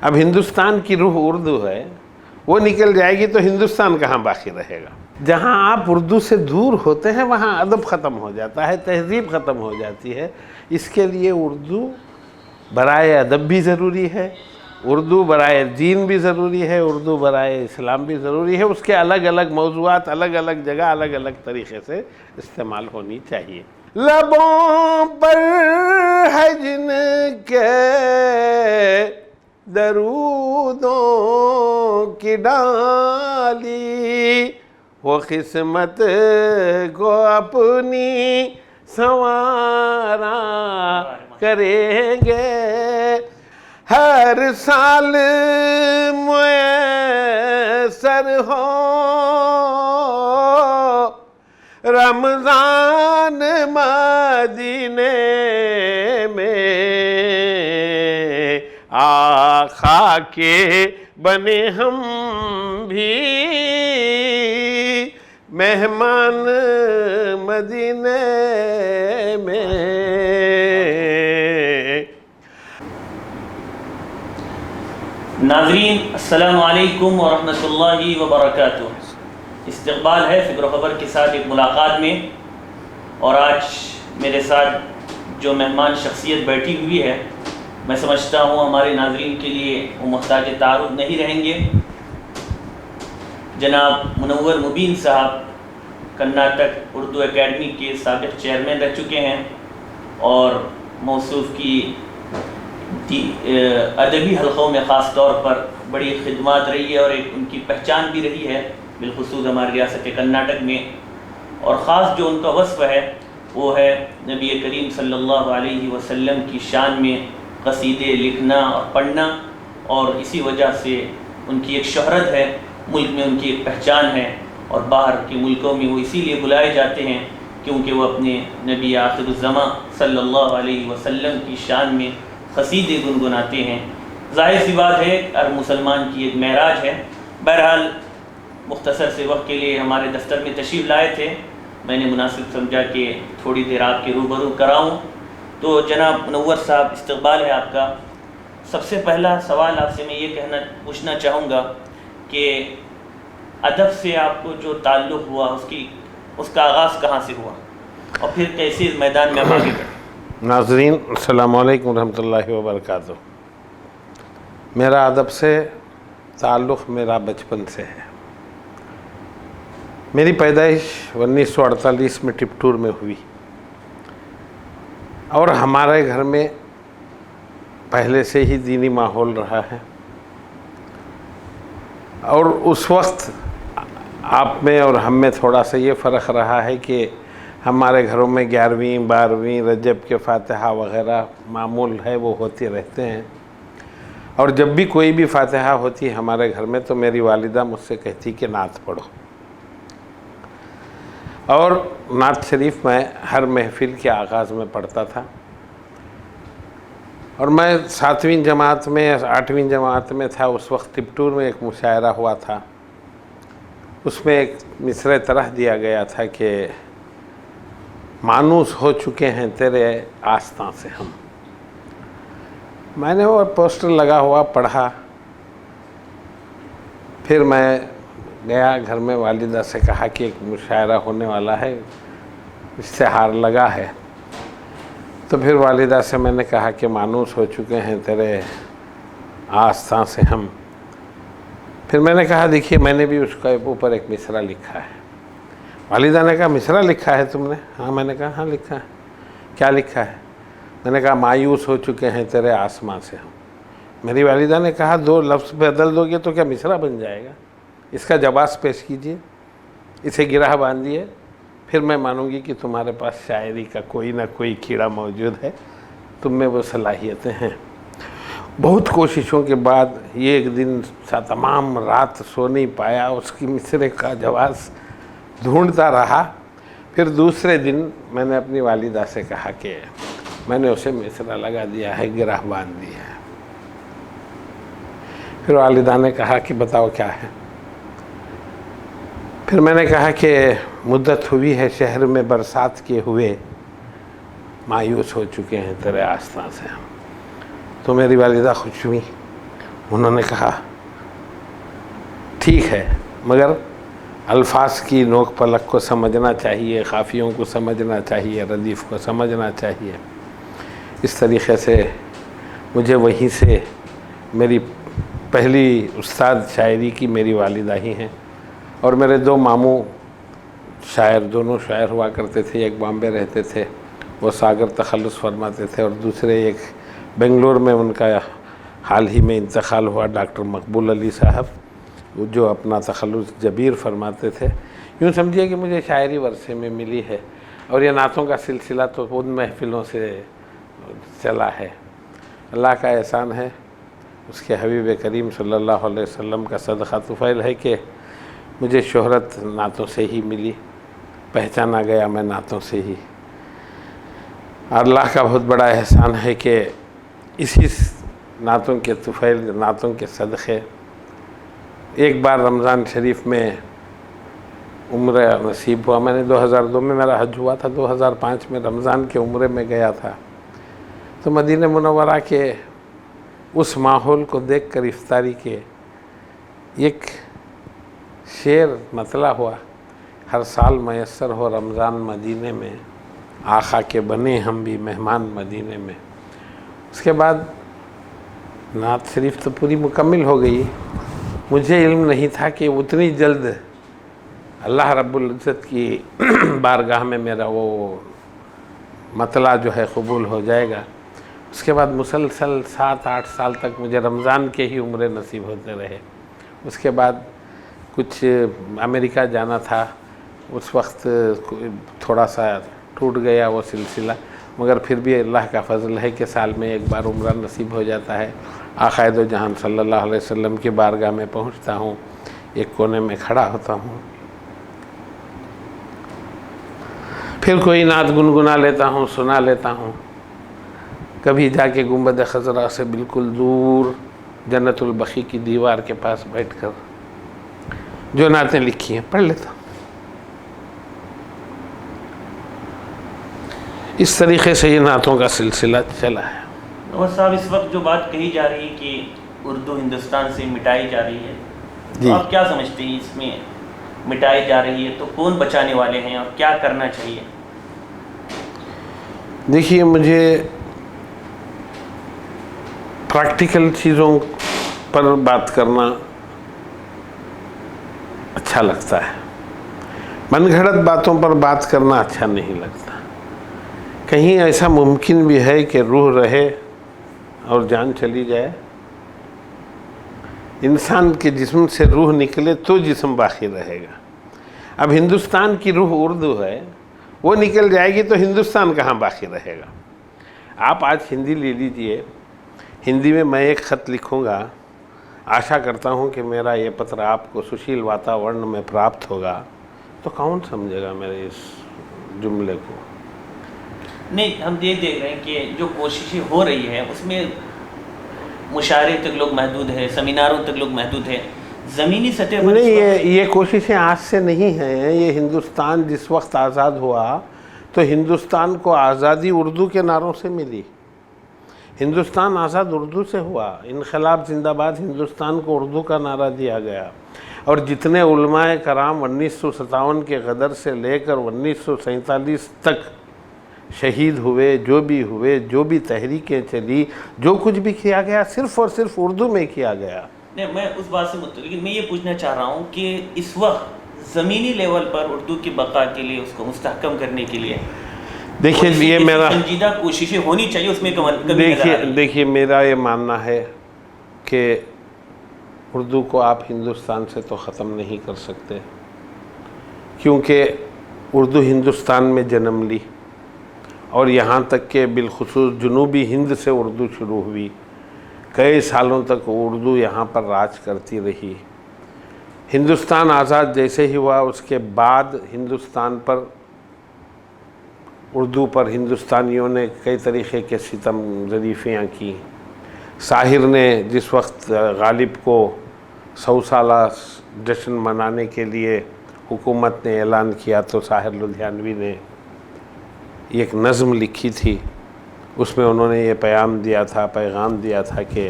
اب ہندوستان کی روح اردو ہے، وہ نکل جائے گی تو ہندوستان کہاں باقی رہے گا؟ جہاں آپ اردو سے دور ہوتے ہیں وہاں ادب ختم ہو جاتا ہے، تہذیب ختم ہو جاتی ہے۔ اس کے لیے اردو برائے ادب بھی ضروری ہے، اردو برائے دین بھی ضروری ہے، اردو برائے اسلام بھی ضروری ہے۔ اس کے الگ الگ موضوعات الگ الگ جگہ الگ الگ طریقے سے استعمال ہونی چاہیے۔ لبوں پر ہے جن کے درودوں کی ڈالی، وہ قسمت کو اپنی سنوارا کریں گے۔ ہر سال میسر ہو رمضان مدینے میں، آقا کے بنے ہم بھی مہمان مدینے میں۔ ناظرین السلام علیکم ورحمۃ اللہ وبرکاتہ۔ استقبال ہے فکر و خبر کے ساتھ ایک ملاقات میں، اور آج میرے ساتھ جو مہمان شخصیت بیٹھی ہوئی ہے، میں سمجھتا ہوں ہمارے ناظرین کے لیے وہ محتاج تعارف نہیں رہیں گے۔ جناب منور مبین صاحب کرناٹک اردو اکیڈمی کے سابق چیئرمین رہ چکے ہیں، اور موصوف کی ادبی حلقوں میں خاص طور پر بڑی خدمات رہی ہے، اور ایک ان کی پہچان بھی رہی ہے بالخصوص ہماری ریاست کرناٹک میں۔ اور خاص جو ان کا وصف ہے وہ ہے نبی کریم صلی اللہ علیہ وسلم کی شان میں قصیدے لکھنا اور پڑھنا، اور اسی وجہ سے ان کی ایک شہرت ہے، ملک میں ان کی ایک پہچان ہے، اور باہر کے ملکوں میں وہ اسی لیے بلائے جاتے ہیں کیونکہ وہ اپنے نبی آخر الزماں صلی اللہ علیہ وسلم کی شان میں قصیدے گنگناتے ہیں۔ ظاہر سی بات ہے ہر مسلمان کی ایک معراج ہے۔ بہرحال مختصر سے وقت کے لیے ہمارے دفتر میں تشریف لائے تھے، میں نے مناسب سمجھا کہ تھوڑی دیر آپ کے روبرو کراؤں۔ تو جناب منور صاحب استقبال ہے آپ کا۔ سب سے پہلا سوال آپ سے میں یہ پوچھنا چاہوں گا کہ ادب سے آپ کو جو تعلق ہوا اس کا آغاز کہاں سے ہوا، اور پھر کیسے اس میدان میں آپ آگے بڑھے؟ ناظرین السلام علیکم ورحمۃ اللہ وبرکاتہ۔ میرا ادب سے تعلق میرا بچپن سے ہے۔ میری پیدائش 1948 میں ٹپٹور میں ہوئی، اور ہمارے گھر میں پہلے سے ہی دینی ماحول رہا ہے، اور اس وقت آپ میں اور ہم میں تھوڑا سا یہ فرق رہا ہے کہ ہمارے گھروں میں 11ویں 12ویں رجب کے فاتحہ وغیرہ معمول ہے، وہ ہوتے رہتے ہیں، اور جب بھی کوئی بھی فاتحہ ہوتی ہے ہمارے گھر میں تو میری والدہ مجھ سے کہتی کہ نعت پڑھو، اور نعت شریف میں ہر محفل کے آغاز میں پڑھتا تھا۔ اور میں 7ویں جماعت میں 8ویں جماعت میں تھا، اس وقت ٹپٹور میں ایک مشاعرہ ہوا تھا، اس میں ایک مصرعہ طرح دیا گیا تھا کہ مانوس ہو چکے ہیں تیرے آستاں سے ہم۔ میں نے وہ پوسٹر لگا ہوا پڑھا، پھر میں گیا گھر میں، والدہ سے کہا کہ ایک مشاعرہ ہونے والا ہے، اشتہار لگا ہے۔ تو پھر والدہ سے میں نے کہا کہ مانوس ہو چکے ہیں تیرے آستاں سے ہم۔ پھر میں نے کہا دیکھیے میں نے بھی اس کے اوپر ایک مصرعہ لکھا ہے۔ والدہ نے کہا مصرعہ لکھا ہے تم نے؟ ہاں، میں نے کہا ہاں لکھا ہے۔ کیا لکھا ہے؟ میں نے کہا مایوس ہو چکے ہیں تیرے آسماں سے ہم۔ میری والدہ نے کہا 2 لفظ بدل دو گے تو کیا مصرعہ بن جائے گا؟ اس کا جواز پیش کیجئے، اسے گرہ باندھیے، پھر میں مانوں گی کہ تمہارے پاس شاعری کا کوئی نہ کوئی کیڑا موجود ہے، تم میں وہ صلاحیتیں ہیں۔ بہت کوششوں کے بعد یہ ایک دن تمام رات سو نہیں پایا، اس کی مصرعے کا جواز ڈھونڈتا رہا۔ پھر دوسرے دن میں نے اپنی والدہ سے کہا کہ میں نے اسے مصرعہ لگا دیا ہے، گرہ باندھ دیا ہے۔ پھر والدہ نے کہا کہ بتاؤ کیا ہے؟ پھر میں نے کہا کہ مدت ہوئی ہے شہر میں برسات کے ہوئے، مایوس ہو چکے ہیں تیرے آستاں سے ہم۔ تو میری والدہ خوش ہوئی، انہوں نے کہا ٹھیک ہے، مگر الفاظ کی نوک پلک کو سمجھنا چاہیے، قافیوں کو سمجھنا چاہیے، ردیف کو سمجھنا چاہیے۔ اس طریقے سے مجھے وہیں سے میری پہلی استاد شاعری کی میری والدہ ہی ہیں، اور میرے دو ماموں شاعر، دونوں شاعر ہوا کرتے تھے، ایک بامبے رہتے تھے، وہ ساگر تخلص فرماتے تھے، اور دوسرے ایک بنگلور میں ان کا حال ہی میں انتقال ہوا ڈاکٹر مقبول علی صاحب، جو اپنا تخلص جبیر فرماتے تھے۔ یوں سمجھیے کہ مجھے شاعری ورثے میں ملی ہے، اور یہ نعتوں کا سلسلہ تو ان محفلوں سے چلا ہے۔ اللہ کا احسان ہے، اس کے حبیب کریم صلی اللہ علیہ وسلم کا صدقہ طفیل ہے کہ مجھے شہرت نعتوں سے ہی ملی، پہچانا گیا میں نعتوں سے ہی۔ اللہ کا بہت بڑا احسان ہے کہ اسی نعتوں کے طفیل، نعتوں کے صدقے ایک بار رمضان شریف میں عمرہ نصیب ہوا۔ میں نے 2002 میں میرا حج ہوا تھا، 2005 میں رمضان کے عمرے میں گیا تھا، تو مدینہ منورہ کے اس ماحول کو دیکھ کر افطاری کے ایک شعر مطلع ہوا، ہر سال میسر ہو رمضان مدینے میں، آقا کے بنے ہم بھی مہمان مدینے میں۔ اس کے بعد نعت شریف تو پوری مکمل ہو گئی، مجھے علم نہیں تھا کہ اتنی جلد اللہ رب العزت کی بارگاہ میں میرا وہ مطلع جو ہے قبول ہو جائے گا۔ اس کے بعد مسلسل 7-8 سال تک مجھے رمضان کے ہی عمرے نصیب ہوتے رہے۔ اس کے بعد کچھ امریکہ جانا تھا، اس وقت تھوڑا سا ٹوٹ گیا وہ سلسلہ، مگر پھر بھی اللہ کا فضل ہے کہ سال میں ایک بار عمرہ نصیب ہو جاتا ہے۔ آقا دو جہان صلی اللہ علیہ وسلم کی بارگاہ میں پہنچتا ہوں، ایک کونے میں کھڑا ہوتا ہوں، پھر کوئی نعت گنگنا لیتا ہوں، سنا لیتا ہوں۔ کبھی جا کے گنبد خضرا سے بالکل دور جنت البقیع کی دیوار کے پاس بیٹھ کر جو نعتیں لکھی ہیں پڑھ لیتا ہوں۔ اس طریقے سے یہ نعتوں کا سلسلہ چلا ہے۔ منور صاحب، اس وقت جو بات کہی جا رہی ہے کہ اردو ہندوستان سے مٹائی جا رہی ہے، تو آپ کیا سمجھتے ہیں اس میں مٹائی جا رہی ہے تو کون بچانے والے ہیں اور کیا کرنا چاہیے؟ دیکھیے، مجھے پریکٹیکل چیزوں پر بات کرنا اچھا لگتا ہے، من گھڑت باتوں پر بات کرنا اچھا نہیں لگتا۔ کہیں ایسا ممکن بھی ہے کہ روح رہے اور جان چلی جائے؟ انسان کے جسم سے روح نکلے تو جسم باقی رہے گا۔ اب ہندوستان کی روح اردو ہے، وہ نکل جائے گی تو ہندوستان کہاں باقی رہے گا؟ آپ آج ہندی لے لیجئے، ہندی میں میں ایک خط لکھوں گا، آشا کرتا ہوں کہ میرا یہ پتر آپ کو سشیل واتاورن میں پراپت ہوگا، تو کون سمجھے گا میرے اس جملے کو؟ نہیں، ہم یہ دیکھ رہے ہیں کہ جو کوششیں ہو رہی ہیں اس میں مشاعرے تک لوگ محدود ہیں، سیمیناروں تک لوگ محدود ہیں، زمینی سطح پر نہیں، یہ کوششیں آج سے نہیں ہیں۔ یہ ہندوستان جس وقت آزاد ہوا تو ہندوستان کو آزادی اردو کے نعروں سے ملی۔ ہندوستان آزاد اردو سے ہوا، انقلاب زندہ باد ہندوستان کو اردو کا نعرہ دیا گیا، اور جتنے علماء کرام 1957 کے غدر سے لے کر 1947 تک شہید ہوئے، جو بھی تحریکیں چلی، جو کچھ بھی کیا گیا، صرف اور صرف اردو میں کیا گیا۔ نہیں، میں اس بات سے متعلق میں یہ پوچھنا چاہ رہا ہوں کہ اس وقت زمینی لیول پر اردو کی بقا کے لیے، اس کو مستحکم کرنے کے لیے دیکھیے، یہ میرا سنجیدہ کوششیں ہونی چاہیے، اس میں دیکھیے میرا یہ ماننا ہے کہ اردو کو آپ ہندوستان سے تو ختم نہیں کر سکتے، کیونکہ اردو ہندوستان میں جنم لی، اور یہاں تک کہ بالخصوص جنوبی ہند سے اردو شروع ہوئی، کئی سالوں تک اردو یہاں پر راج کرتی رہی۔ ہندوستان آزاد جیسے ہی ہوا، اس کے بعد ہندوستان پر، اردو پر ہندوستانیوں نے کئی طریقے کے ستم ظریفیاں کی۔ ساحر نے جس وقت غالب کو 100 سالہ جشن منانے کے لیے حکومت نے اعلان کیا، تو ساحر لدھیانوی نے ایک نظم لکھی تھی، اس میں انہوں نے یہ پیغام دیا تھا کہ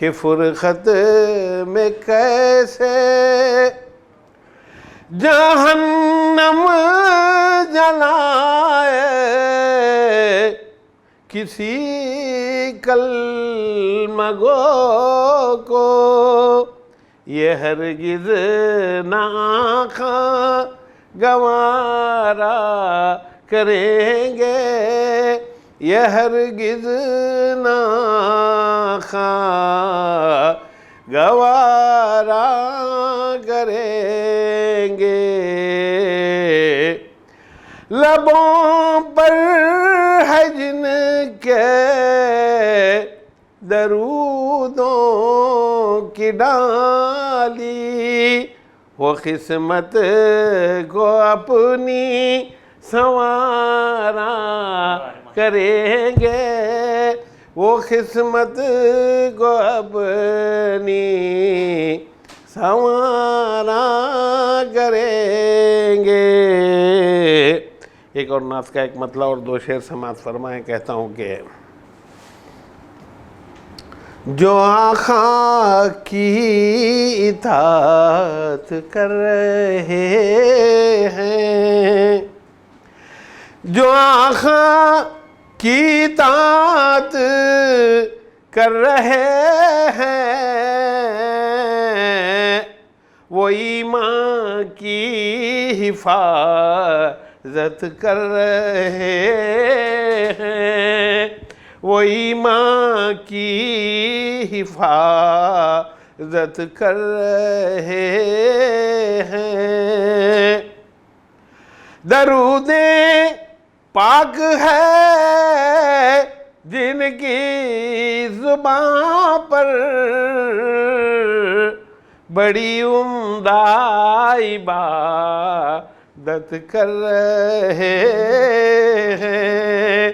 کہ فرقت میں کیسے جہنم جلائے، کسی کلمہ گو کو یہ ہرگز نہ آنکھاں گوارا کریں گے، یہ ہرگز نہ آنکھاں گوارا کریں گے۔ لبوں پر ہے جن کے درودوں کی ڈالی، وہ قسمت کو اپنی سنوارا کریں گے، وہ قسمت کو اپنی سنوارا کریں گے۔ ایک اور نعت کا ایک مطلع اور دو شعر سماعت فرمائیں۔ کہتا ہوں کہ جو آقا کی اطاعت کر رہے ہیں، جو آقا کی اطاعت کر رہے ہیں، وہ ایمان کی حفاظت کر رہے ہیں، وہ ایمان کی حفاظت کر رہے ہیں۔ درود پاک ہے جن کی زبان پر، بڑی عمدہ عبادت کر رہے ہیں،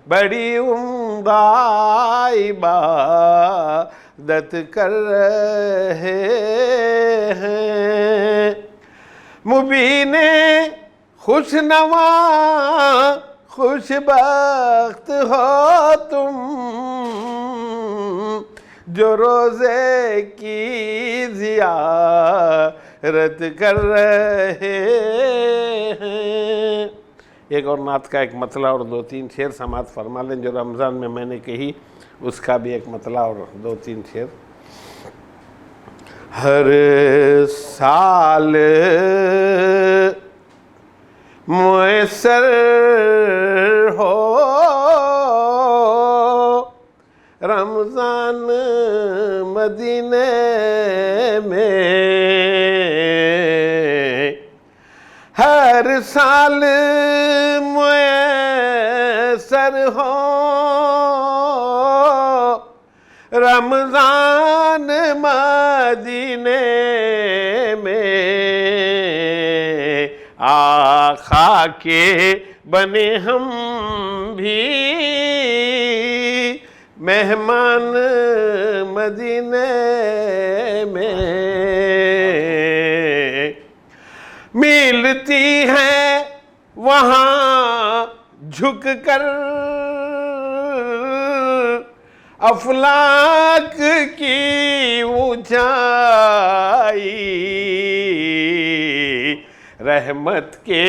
بڑی عمدہ عبادت کر رہے ہیں۔ مبین خوشنوا خوش بخت ہو تم، جو روزے کی زیارت کر رہے ہیں۔ ایک اور نعت کا ایک مطلع اور دو تین شعر سماعت فرما لیں، جو رمضان میں نے کہی اس کا بھی ایک مطلع اور دو تین شعر۔ ہر سال میسر ہو رمضان مدینے میں، ہر سال میسر ہو رمضان مدینے میں، آقا کے بنے ہم بھی مہمان مدینے میں، ملتی ہیں وہاں جھک کر افلاک کی اونچائی، رحمت کے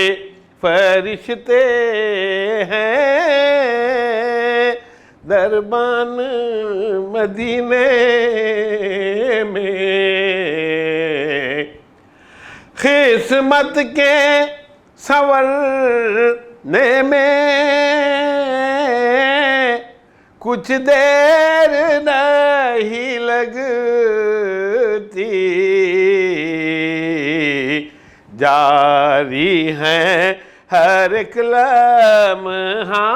فرشتے ہیں دربان مدینے میں، قسمت کے سنورنے میں کچھ دیر نہیں لگتی، جاری ہیں ہر ایک لمحہ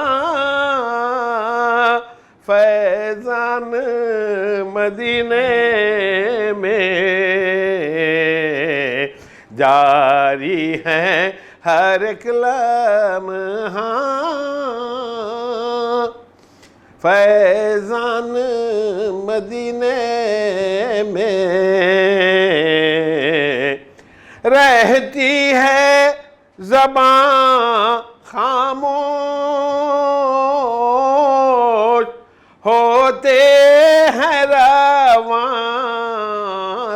فیضان مدینے میں، جاری ہیں ہر ایک لمحہ فیضان مدینے میں، رہتی ہے زبان خاموش، ہوتے ہیں رواں